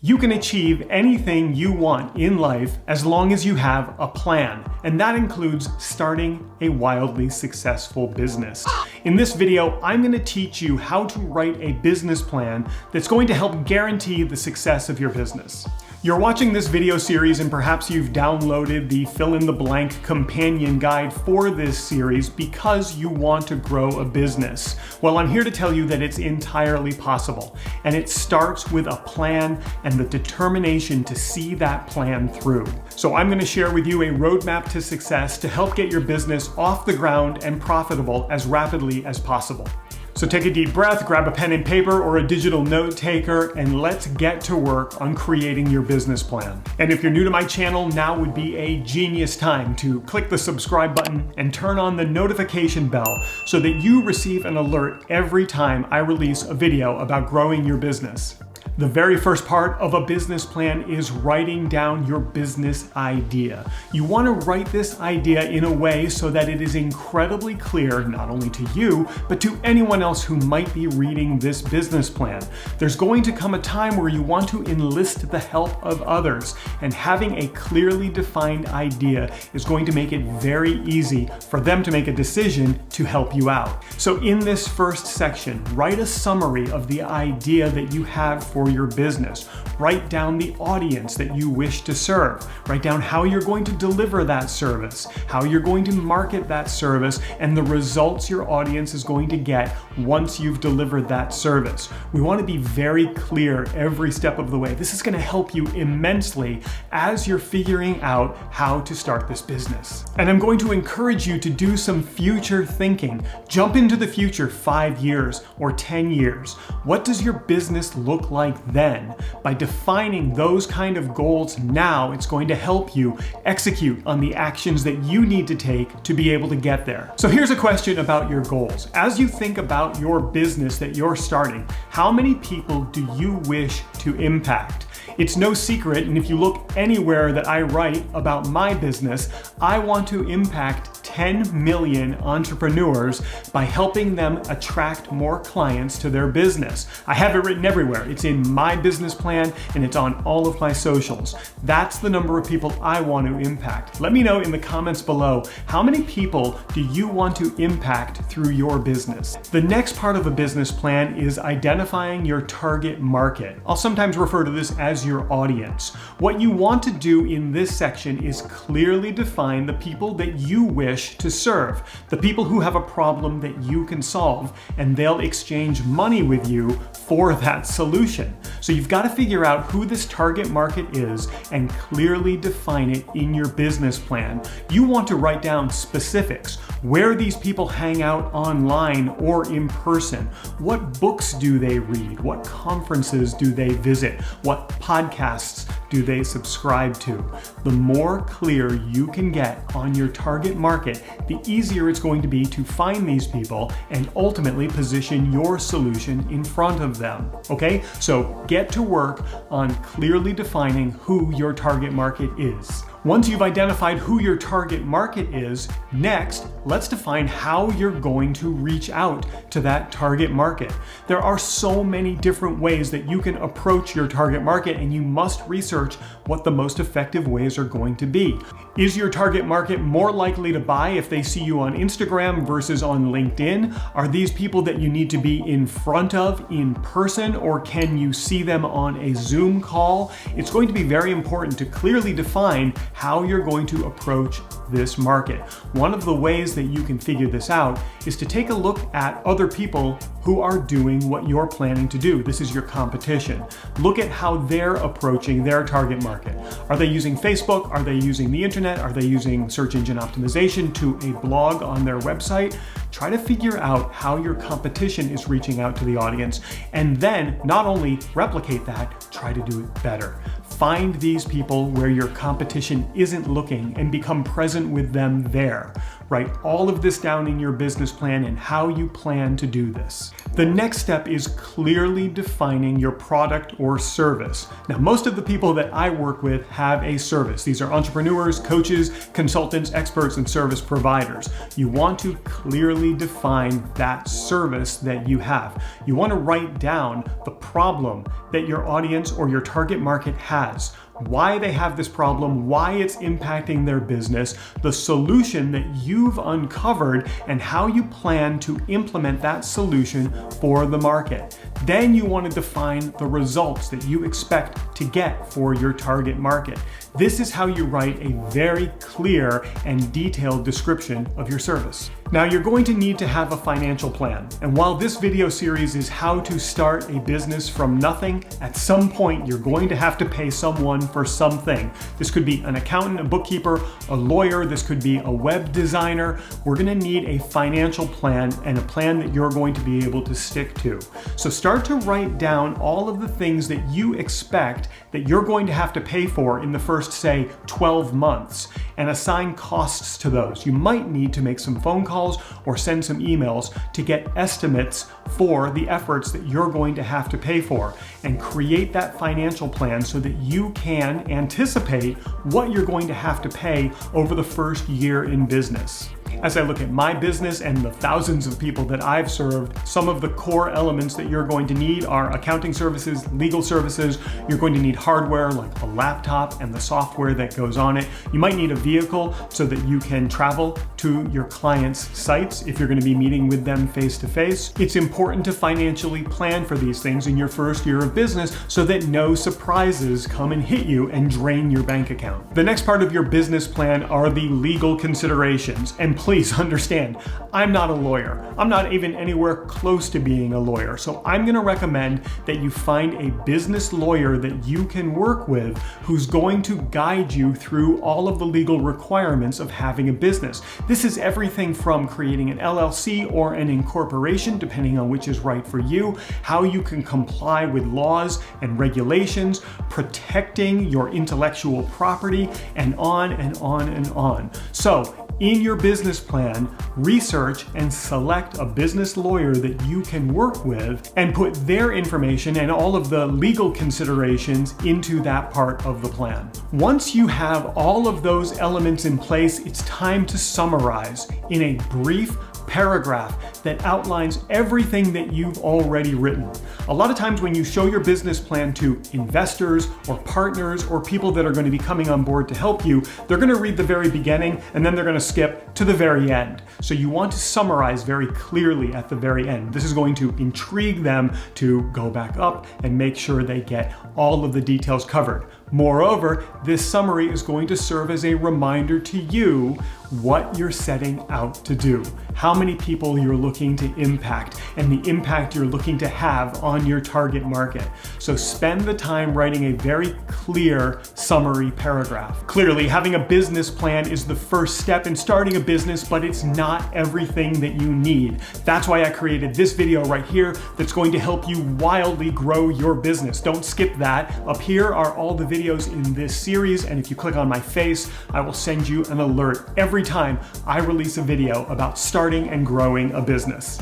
You can achieve anything you want in life as long as you have a plan, and that includes starting a wildly successful business. In this video, I'm going to teach you how to write a business plan that's going to help guarantee the success of your business. You're watching this video series and perhaps you've downloaded the fill-in-the-blank companion guide for this series because you want to grow a business. Well, I'm here to tell you that it's entirely possible, and it starts with a plan and the determination to see that plan through. So I'm going to share with you a roadmap to success to help get your business off the ground and profitable as rapidly as possible. So take a deep breath, grab a pen and paper or a digital note taker, and let's get to work on creating your business plan. And if you're new to my channel, now would be a genius time to click the subscribe button and turn on the notification bell so that you receive an alert every time I release a video about growing your business. The very first part of a business plan is writing down your business idea. You want to write this idea in a way so that it is incredibly clear, not only to you, but to anyone else who might be reading this business plan. There's going to come a time where you want to enlist the help of others, and having a clearly defined idea is going to make it very easy for them to make a decision to help you out. So in this first section, write a summary of the idea that you have for your business. Write down the audience that you wish to serve. Write down how you're going to deliver that service, how you're going to market that service, and the results your audience is going to get once you've delivered that service. We want to be very clear every step of the way. This is going to help you immensely as you're figuring out how to start this business. And I'm going to encourage you to do some future thinking. Jump into the future 5 years or 10 years. What does your business look like then? By defining those kind of goals now, it's going to help you execute on the actions that you need to take to be able to get there. So here's a question about your goals. As you think about your business that you're starting, how many people do you wish to impact? It's no secret, and if you look anywhere that I write about my business, I want to impact 10 million entrepreneurs by helping them attract more clients to their business. I have it written everywhere. It's in my business plan and it's on all of my socials. That's the number of people I want to impact. Let me know in the comments below, how many people do you want to impact through your business? The next part of a business plan is identifying your target market. I'll sometimes refer to this as your audience. What you want to do in this section is clearly define the people that you wish to serve, the people who have a problem that you can solve, and they'll exchange money with you for that solution. So you've got to figure out who this target market is and clearly define it in your business plan. You want to write down specifics, where these people hang out online or in person, what books do they read, what conferences do they visit, what podcasts do they subscribe to. The more clear you can get on your target market, the easier it's going to be to find these people and ultimately position your solution in front of them. Okay, so get to work on clearly defining who your target market is. Once you've identified who your target market is, next, let's define how you're going to reach out to that target market. There are so many different ways that you can approach your target market, and you must research what the most effective ways are going to be. Is your target market more likely to buy if they see you on Instagram versus on LinkedIn? Are these people that you need to be in front of in person, or can you see them on a Zoom call? It's going to be very important to clearly define how you're going to approach this market. One of the ways that you can figure this out is to take a look at other people who are doing what you're planning to do. This is your competition. Look at how they're approaching their target market. Are they using Facebook? Are they using the internet? Are they using search engine optimization to a blog on their website? Try to figure out how your competition is reaching out to the audience, and then not only replicate that, try to do it better. Find these people where your competition isn't looking and become present with them there. Write all of this down in your business plan and how you plan to do this. The next step is clearly defining your product or service. Now, most of the people that I work with have a service. These are entrepreneurs, coaches, consultants, experts, and service providers. You want to clearly define that service that you have. You want to write down the problem that your audience or your target market has, why they have this problem, why it's impacting their business, the solution that you've uncovered, and how you plan to implement that solution for the market. Then you want to define the results that you expect to get for your target market. This is how you write a very clear and detailed description of your service. Now, you're going to need to have a financial plan. And while this video series is how to start a business from nothing, at some point you're going to have to pay someone for something. This could be an accountant, a bookkeeper, a lawyer, this could be a web designer. We're going to need a financial plan and a plan that you're going to be able to stick to. So start to write down all of the things that you expect that you're going to have to pay for in the first, say, 12 months, and assign costs to those. You might need to make some phone calls or send some emails to get estimates for the efforts that you're going to have to pay for, and create that financial plan so that you can anticipate what you're going to have to pay over the first year in business. As I look at my business and the thousands of people that I've served, some of the core elements that you're going to need are accounting services, legal services. You're going to need hardware like a laptop and the software that goes on it. You might need a vehicle so that you can travel to your clients' sites if you're going to be meeting with them face to face. It's important to financially plan for these things in your first year of business so that no surprises come and hit you and drain your bank account. The next part of your business plan are the legal considerations. And please understand, I'm not a lawyer. I'm not even anywhere close to being a lawyer. So I'm going to recommend that you find a business lawyer that you can work with who's going to guide you through all of the legal requirements of having a business. This is everything from creating an LLC or an incorporation, depending on which is right for you, how you can comply with laws and regulations, protecting your intellectual property, and on and on and on. So, in your business plan, research and select a business lawyer that you can work with and put their information and all of the legal considerations into that part of the plan. Once you have all of those elements in place, it's time to summarize in a brief paragraph that outlines everything that you've already written. A lot of times when you show your business plan to investors or partners or people that are going to be coming on board to help you, they're going to read the very beginning and then they're going to skip to the very end. So you want to summarize very clearly at the very end. This is going to intrigue them to go back up and make sure they get all of the details covered. Moreover, this summary is going to serve as a reminder to you what you're setting out to do, how many people you're looking to impact, and the impact you're looking to have on your target market. So spend the time writing a very clear summary paragraph. Clearly, having a business plan is the first step in starting a business, but it's not everything that you need. That's why I created this video right here that's going to help you wildly grow your business. Don't skip that. Up here are all the videos in this series, and if you click on my face, I will send you an alert every time I release a video about starting and growing a business.